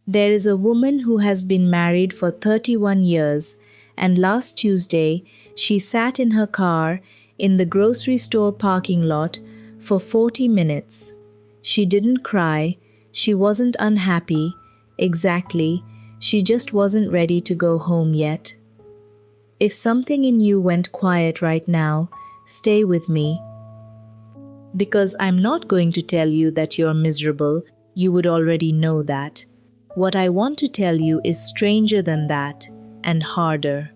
There is a woman who has been married for 31 years, and last Tuesday she sat in her car in the grocery store parking lot for 40 minutes. She didn't cry, she wasn't unhappy, exactly, she just wasn't ready to go home yet. If something in you went quiet right now, stay with me. Because I'm not going to tell you that you're miserable, you would already know that. What I want to tell you is stranger than that, and harder.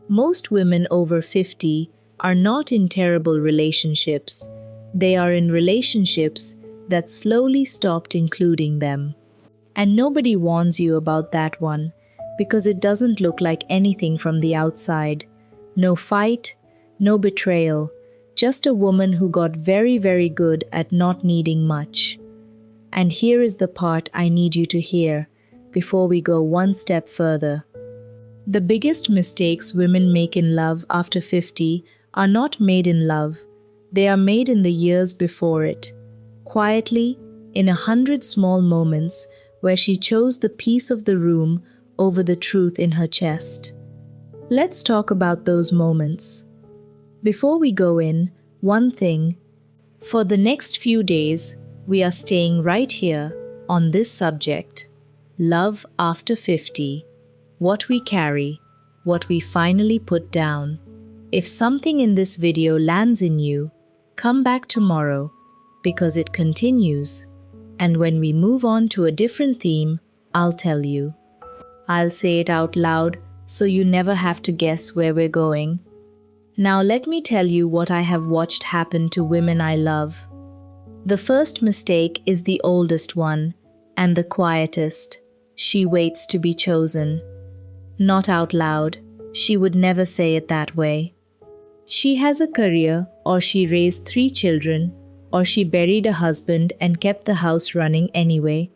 Most women over 50 are not in terrible relationships. They are in relationships that slowly stopped including them. And nobody warns you about that one, because it doesn't look like anything from the outside. No fight, no betrayal, just a woman who got very, very good at not needing much. And here is the part I need you to hear before we go one step further. The biggest mistakes women make in love after 50 are not made in love. They are made in the years before it. Quietly, in 100 small moments where she chose the peace of the room over the truth in her chest. Let's talk about those moments. Before we go in, one thing. For the next few days, we are staying right here on this subject. Love after 50. What we carry, what we finally put down. If something in this video lands in you, come back tomorrow because it continues. And when we move on to a different theme, I'll tell you. I'll say it out loud so you never have to guess where we're going. Now let me tell you what I have watched happen to women I love. The first mistake is the oldest one and the quietest. She waits to be chosen. Not out loud. She would never say it that way. She has a career, or she raised 3 children, or she buried a husband and kept the house running anyway.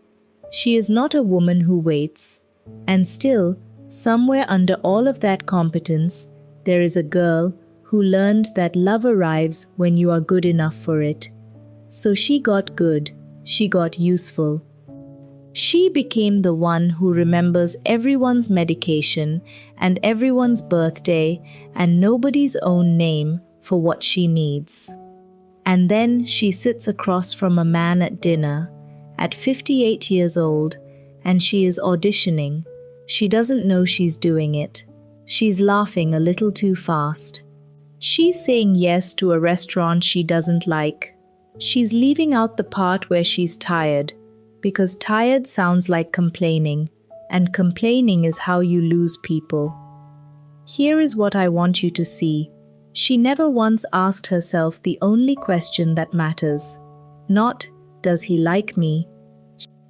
She is not a woman who waits. And still, somewhere under all of that competence, there is a girl who learned that love arrives when you are good enough for it. So she got good. She got useful. She became the one who remembers everyone's medication and everyone's birthday and nobody's own name for what she needs. And then she sits across from a man at dinner, at 58 years old, and she is auditioning. She doesn't know she's doing it. She's laughing a little too fast. She's saying yes to a restaurant she doesn't like. She's leaving out the part where she's tired, because tired sounds like complaining, and complaining is how you lose people. Here is what I want you to see. She never once asked herself the only question that matters. Not, does he like me?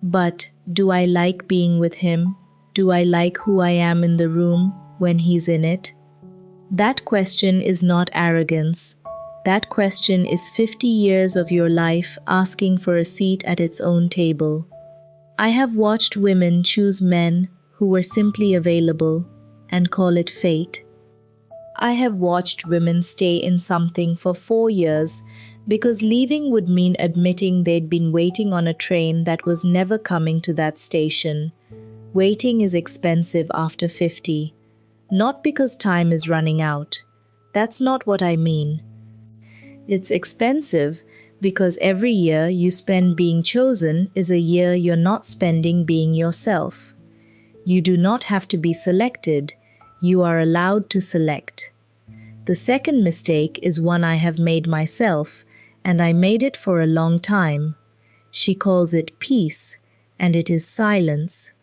But, do I like being with him? Do I like who I am in the room when he's in it? That question is not arrogance. That question is 50 years of your life asking for a seat at its own table. I have watched women choose men who were simply available and call it fate. I have watched women stay in something for 4 years because leaving would mean admitting they'd been waiting on a train that was never coming to that station. Waiting is expensive after 50. Not because time is running out. That's not what I mean. It's expensive because every year you spend being chosen is a year you're not spending being yourself. You do not have to be selected. You are allowed to select. The second mistake is one I have made myself, and I made it for a long time. She calls it peace, and it is silence.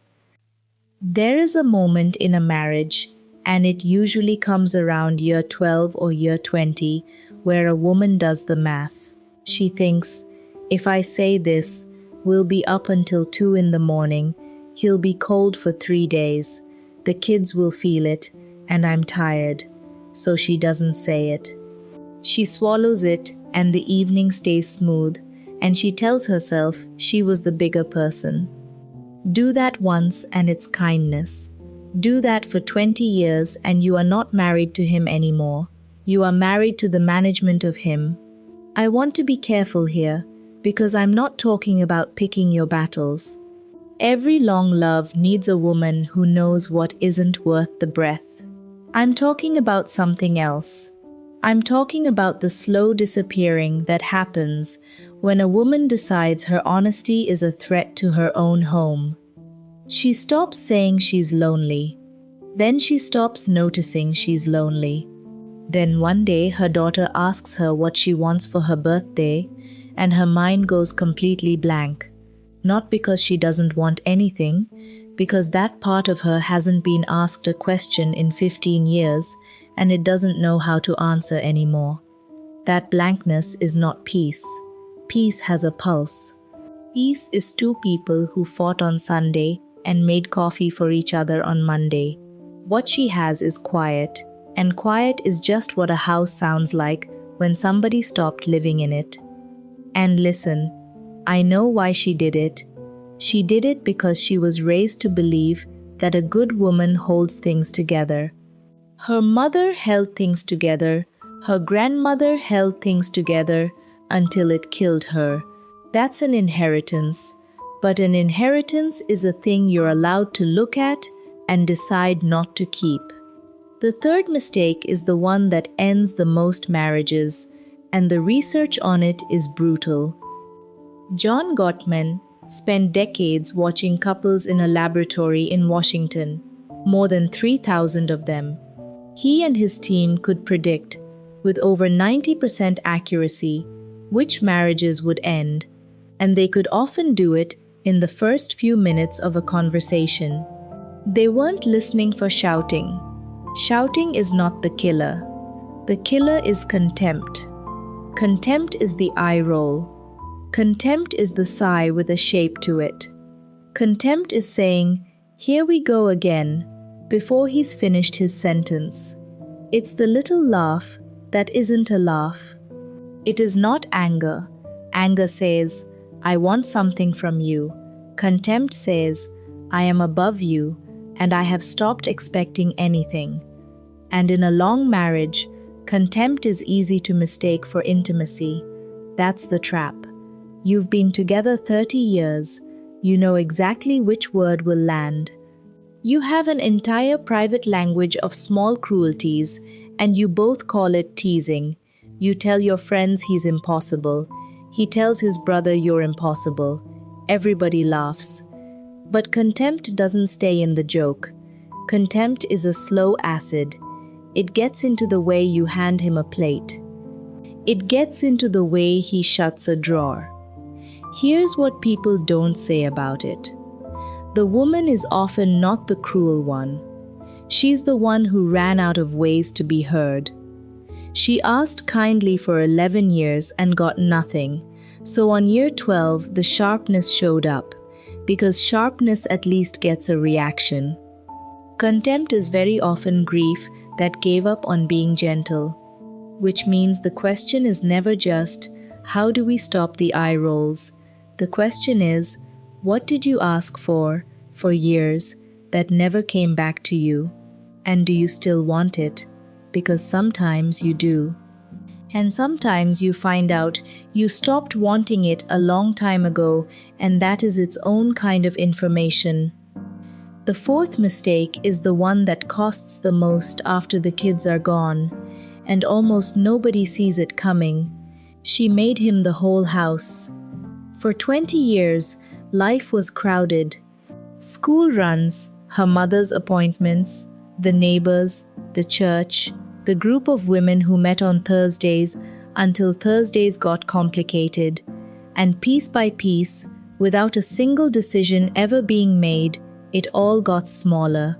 There is a moment in a marriage, and it usually comes around year 12 or year 20, where a woman does the math. She thinks, if I say this, we'll be up until 2 in the morning, he'll be cold for 3 days, the kids will feel it, and I'm tired. So she doesn't say it. She swallows it, and the evening stays smooth, and she tells herself she was the bigger person. Do that once and it's kindness. Do that for 20 years and you are not married to him anymore. You are married to the management of him. I want to be careful here because I'm not talking about picking your battles. Every long love needs a woman who knows what isn't worth the breath. I'm talking about something else. I'm talking about the slow disappearing that happens when a woman decides her honesty is a threat to her own home. She stops saying she's lonely. Then she stops noticing she's lonely. Then one day her daughter asks her what she wants for her birthday, and her mind goes completely blank. Not because she doesn't want anything, because that part of her hasn't been asked a question in 15 years and it doesn't know how to answer anymore. That blankness is not peace. Peace has a pulse. Peace is two people who fought on Sunday and made coffee for each other on Monday. What she has is quiet, and quiet is just what a house sounds like when somebody stopped living in it. And listen, I know why she did it. She did it because she was raised to believe that a good woman holds things together. Her mother held things together, her grandmother held things together until it killed her. That's an inheritance. But an inheritance is a thing you're allowed to look at and decide not to keep. The third mistake is the one that ends the most marriages, and the research on it is brutal. John Gottman spent decades watching couples in a laboratory in Washington, more than 3,000 of them. He and his team could predict, with over 90% accuracy, which marriages would end, and they could often do it in the first few minutes of a conversation. They weren't listening for shouting. Shouting is not the killer. The killer is contempt. Contempt is the eye roll. Contempt is the sigh with a shape to it. Contempt is saying, "Here we go again," before he's finished his sentence. It's the little laugh that isn't a laugh. It is not anger. Anger says, "I want something from you." Contempt says, "I am above you, and I have stopped expecting anything." And in a long marriage, contempt is easy to mistake for intimacy. That's the trap. You've been together 30 years. You know exactly which word will land. You have an entire private language of small cruelties, and you both call it teasing. You tell your friends he's impossible. He tells his brother you're impossible. Everybody laughs. But contempt doesn't stay in the joke. Contempt is a slow acid. It gets into the way you hand him a plate. It gets into the way he shuts a drawer. Here's what people don't say about it. The woman is often not the cruel one. She's the one who ran out of ways to be heard. She asked kindly for 11 years and got nothing. So on year 12, the sharpness showed up, because sharpness at least gets a reaction. Contempt is very often grief that gave up on being gentle, which means the question is never just, how do we stop the eye rolls? The question is, what did you ask for years, that never came back to you? And do you still want it? Because sometimes you do. And sometimes you find out you stopped wanting it a long time ago, and that is its own kind of information. The fourth mistake is the one that costs the most after the kids are gone, and almost nobody sees it coming. She made him the whole house. For 20 years, life was crowded. School runs, her mother's appointments, the neighbors, the church, the group of women who met on Thursdays until Thursdays got complicated, and piece by piece, without a single decision ever being made, it all got smaller.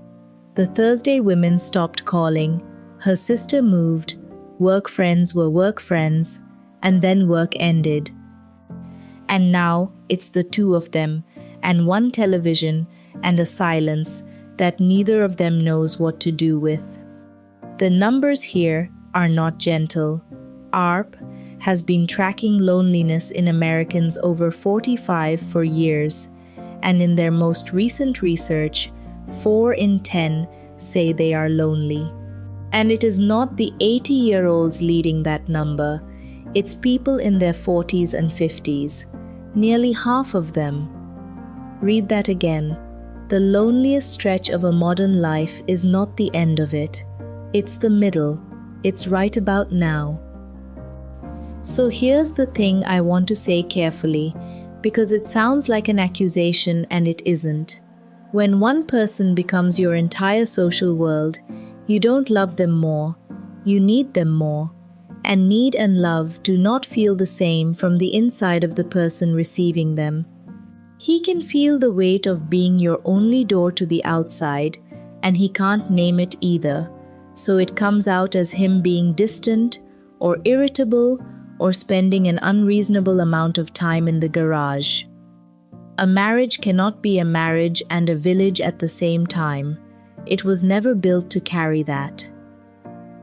The Thursday women stopped calling, her sister moved, work friends were work friends, and then work ended. And now it's the two of them, and one television, and a silence that neither of them knows what to do with. The numbers here are not gentle. AARP has been tracking loneliness in Americans over 45 for years, and in their most recent research, 4 in 10 say they are lonely. And it is not the 80-year-olds leading that number, it's people in their 40s and 50s, nearly half of them. Read that again. The loneliest stretch of a modern life is not the end of it. It's the middle. It's right about now. So here's the thing I want to say carefully, because it sounds like an accusation and it isn't. When one person becomes your entire social world, you don't love them more, you need them more. And need and love do not feel the same from the inside of the person receiving them. He can feel the weight of being your only door to the outside, and he can't name it either. So it comes out as him being distant, or irritable, or spending an unreasonable amount of time in the garage. A marriage cannot be a marriage and a village at the same time. It was never built to carry that.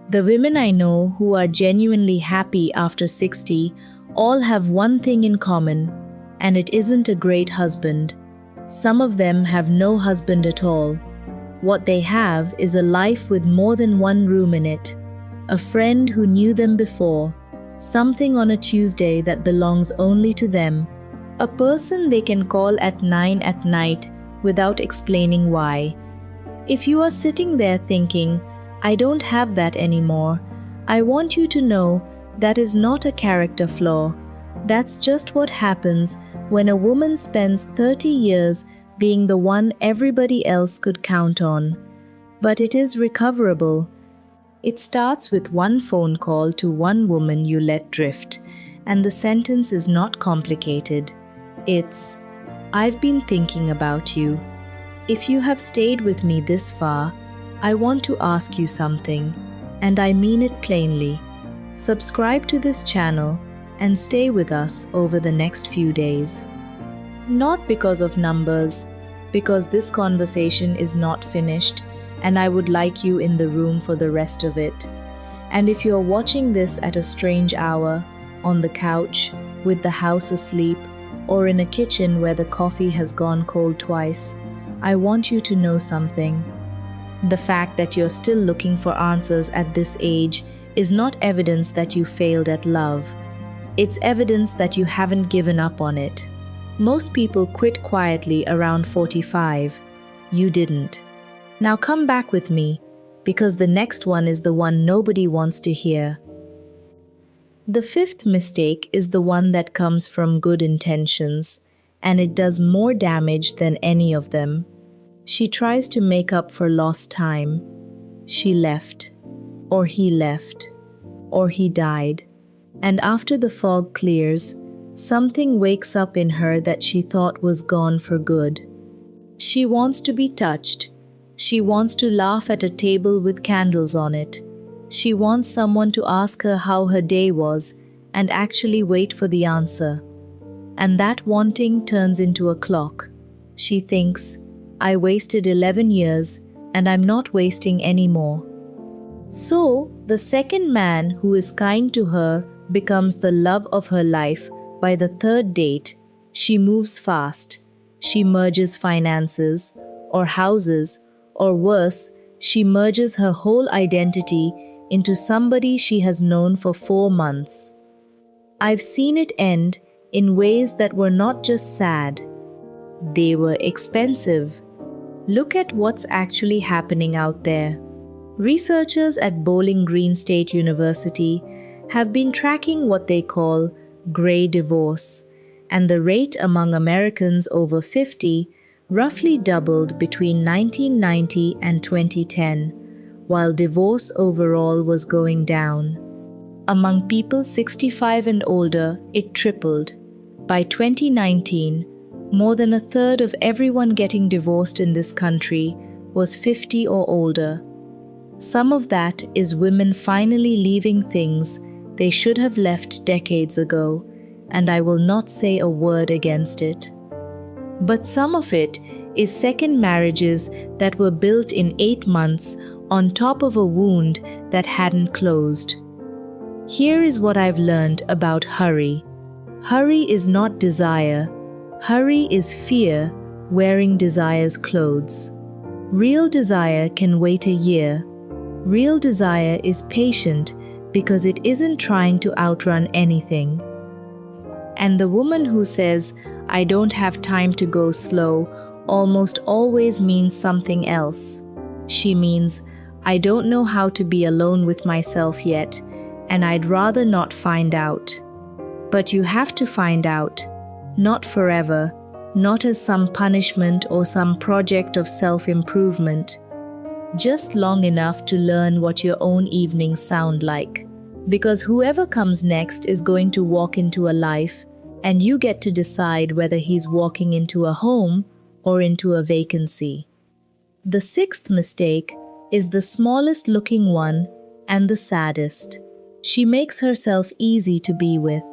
The women I know who are genuinely happy after 60 all have one thing in common, and it isn't a great husband. Some of them have no husband at all. What they have is a life with more than one room in it, a friend who knew them before, something on a Tuesday that belongs only to them, a person they can call at 9 at night without explaining why. If you are sitting there thinking, I don't have that anymore, I want you to know that is not a character flaw. That's just what happens when a woman spends 30 years being the one everybody else could count on. But it is recoverable. It starts with one phone call to one woman you let drift, and the sentence is not complicated. It's, I've been thinking about you. If you have stayed with me this far, I want to ask you something, and I mean it plainly. Subscribe to this channel and stay with us over the next few days. Not because of numbers, because this conversation is not finished, and I would like you in the room for the rest of it. And if you're watching this at a strange hour, on the couch, with the house asleep, or in a kitchen where the coffee has gone cold twice, I want you to know something. The fact that you're still looking for answers at this age is not evidence that you failed at love. It's evidence that you haven't given up on it. Most people quit quietly around 45. You didn't. Now come back with me, because the next one is the one nobody wants to hear. The fifth mistake is the one that comes from good intentions, and it does more damage than any of them. She tries to make up for lost time. She left, or he left, or he died. And after the fog clears, something wakes up in her that she thought was gone for good. She wants to be touched. She wants to laugh at a table with candles on it. She wants someone to ask her how her day was and actually wait for the answer. And that wanting turns into a clock. She thinks, I wasted 11 years and I'm not wasting any more. So, the second man who is kind to her becomes the love of her life. By the third date, she moves fast. She merges finances, or houses, or worse, she merges her whole identity into somebody she has known for 4 months. I've seen it end in ways that were not just sad. They were expensive. Look at what's actually happening out there. Researchers at Bowling Green State University have been tracking what they call gray divorce, and the rate among Americans over 50 roughly doubled between 1990 and 2010, while divorce overall was going down. Among people 65 and older, it tripled. By 2019, more than a third of everyone getting divorced in this country was 50 or older. Some of that is women finally leaving things they should have left decades ago, and I will not say a word against it. But some of it is second marriages that were built in 8 months on top of a wound that hadn't closed. Here is what I've learned about hurry. Hurry is not desire. Hurry is fear wearing desire's clothes. Real desire can wait a year. Real desire is patient because it isn't trying to outrun anything. And the woman who says, I don't have time to go slow almost always means something else. She means, I don't know how to be alone with myself yet, and I'd rather not find out. But you have to find out, not forever, not as some punishment or some project of self-improvement, just long enough to learn what your own evenings sound like. Because whoever comes next is going to walk into a life, and you get to decide whether he's walking into a home or into a vacancy. The sixth mistake is the smallest looking one and the saddest. She makes herself easy to be with.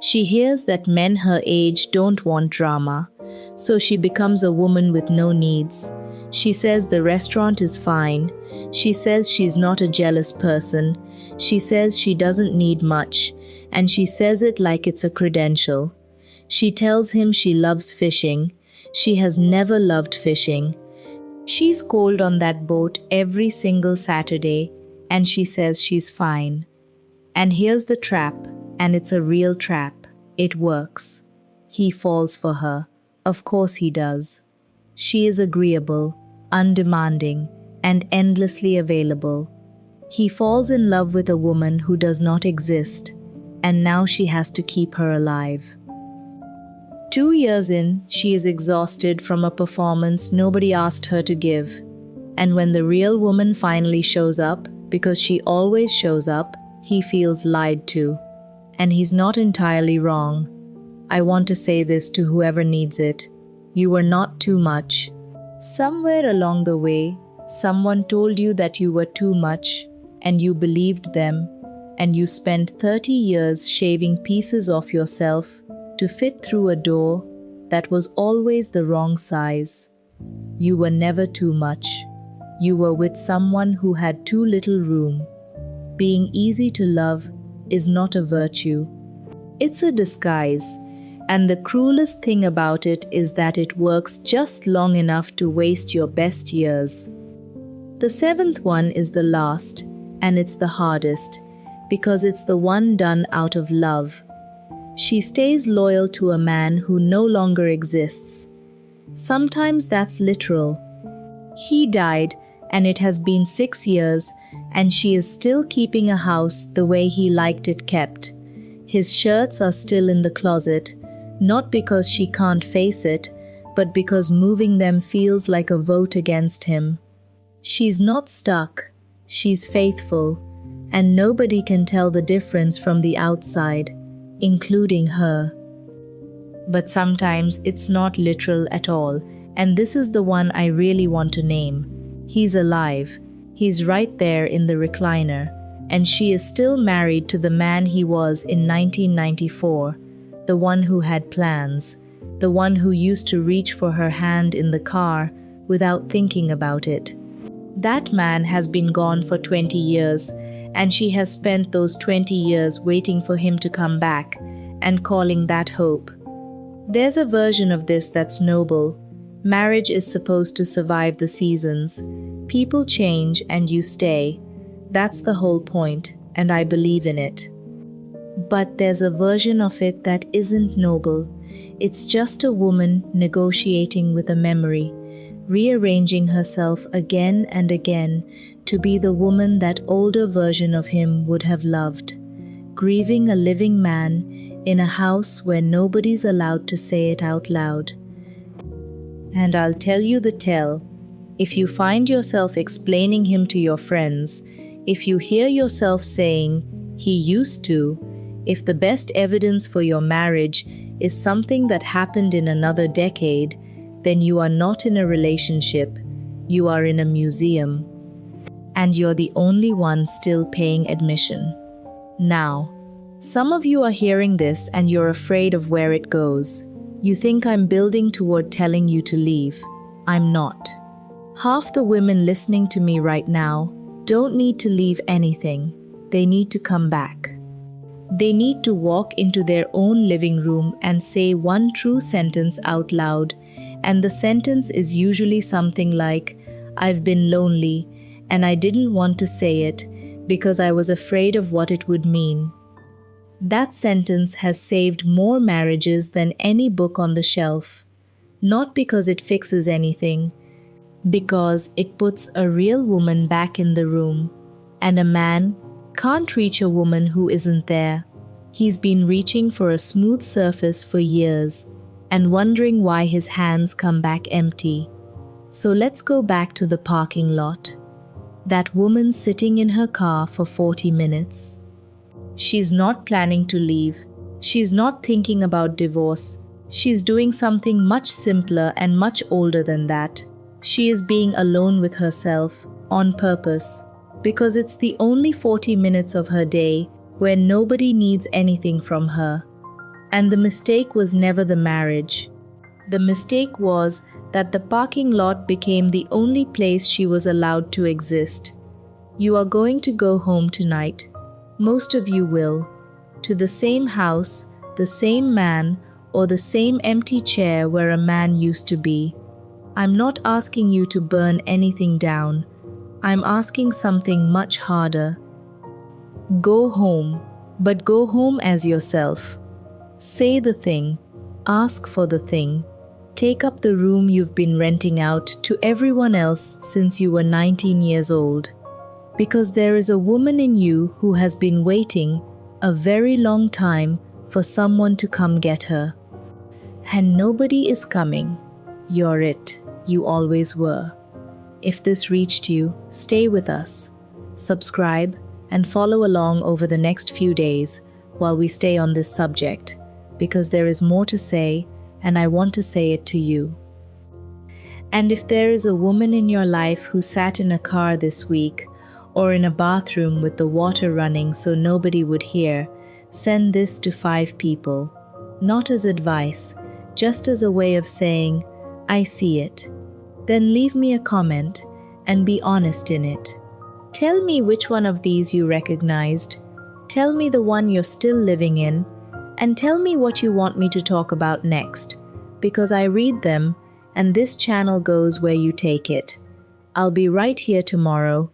She hears that men her age don't want drama, so she becomes a woman with no needs. She says the restaurant is fine. She says she's not a jealous person. She says she doesn't need much, and she says it like it's a credential. She tells him she loves fishing. She has never loved fishing. She's cold on that boat every single Saturday, and she says she's fine. And here's the trap, and it's a real trap. It works. He falls for her. Of course he does. She is agreeable, undemanding, and endlessly available. He falls in love with a woman who does not exist, and now she has to keep her alive. 2 years in, she is exhausted from a performance nobody asked her to give. And when the real woman finally shows up, because she always shows up, he feels lied to. And he's not entirely wrong. I want to say this to whoever needs it. You were not too much. Somewhere along the way, someone told you that you were too much, and you believed them, and you spent 30 years shaving pieces of yourself to fit through a door that was always the wrong size. You were never too much. You were with someone who had too little room. Being easy to love is not a virtue. It's a disguise, and the cruelest thing about it is that it works just long enough to waste your best years. The seventh one is the last, and it's the hardest, because it's the one done out of love. She stays loyal to a man who no longer exists. Sometimes that's literal. He died, and it has been 6 years, and she is still keeping a house the way he liked it kept. His shirts are still in the closet, not because she can't face it, but because moving them feels like a vote against him. She's not stuck. She's faithful, and nobody can tell the difference from the outside, including her. But sometimes it's not literal at all, and this is the one I really want to name. He's alive. He's right there in the recliner, and she is still married to the man he was in 1994, the one who had plans, the one who used to reach for her hand in the car without thinking about it. That man has been gone for 20 years, and she has spent those 20 years waiting for him to come back and calling that hope. There's a version of this that's noble. Marriage is supposed to survive the seasons. People change and you stay. That's the whole point, and I believe in it. But there's a version of it that isn't noble. It's just a woman negotiating with a memory, rearranging herself again and again to be the woman that older version of him would have loved, grieving a living man in a house where nobody's allowed to say it out loud. And I'll tell you the tell. If you find yourself explaining him to your friends, if you hear yourself saying, "He used to," if the best evidence for your marriage is something that happened in another decade, then you are not in a relationship, you are in a museum. And you're the only one still paying admission. Now, some of you are hearing this and you're afraid of where it goes. You think I'm building toward telling you to leave. I'm not. Half the women listening to me right now don't need to leave anything. They need to come back. They need to walk into their own living room and say one true sentence out loud, and the sentence is usually something like, "I've been lonely, and I didn't want to say it because I was afraid of what it would mean." That sentence has saved more marriages than any book on the shelf. Not because it fixes anything, because it puts a real woman back in the room. And a man can't reach a woman who isn't there. He's been reaching for a smooth surface for years and wondering why his hands come back empty. So let's go back to the parking lot. That woman sitting in her car for 40 minutes. She's not planning to leave. She's not thinking about divorce. She's doing something much simpler and much older than that. She is being alone with herself, on purpose, because it's the only 40 minutes of her day where nobody needs anything from her. And the mistake was never the marriage. The mistake was that the parking lot became the only place she was allowed to exist. You are going to go home tonight. Most of you will. To the same house, the same man, or the same empty chair where a man used to be. I'm not asking you to burn anything down. I'm asking something much harder. Go home, but go home as yourself. Say the thing. Ask for the thing. Take up the room you've been renting out to everyone else since you were 19 years old. Because there is a woman in you who has been waiting a very long time for someone to come get her. And nobody is coming. You're it. You always were. If this reached you, stay with us. Subscribe and follow along over the next few days while we stay on this subject, because there is more to say and I want to say it to you. And if there is a woman in your life who sat in a car this week or in a bathroom with the water running so nobody would hear, send this to 5 people. Not as advice, just as a way of saying, I see it. Then leave me a comment and be honest in it. Tell me which one of these you recognized. Tell me the one you're still living in, and tell me what you want me to talk about next, because I read them and this channel goes where you take it. I'll be right here tomorrow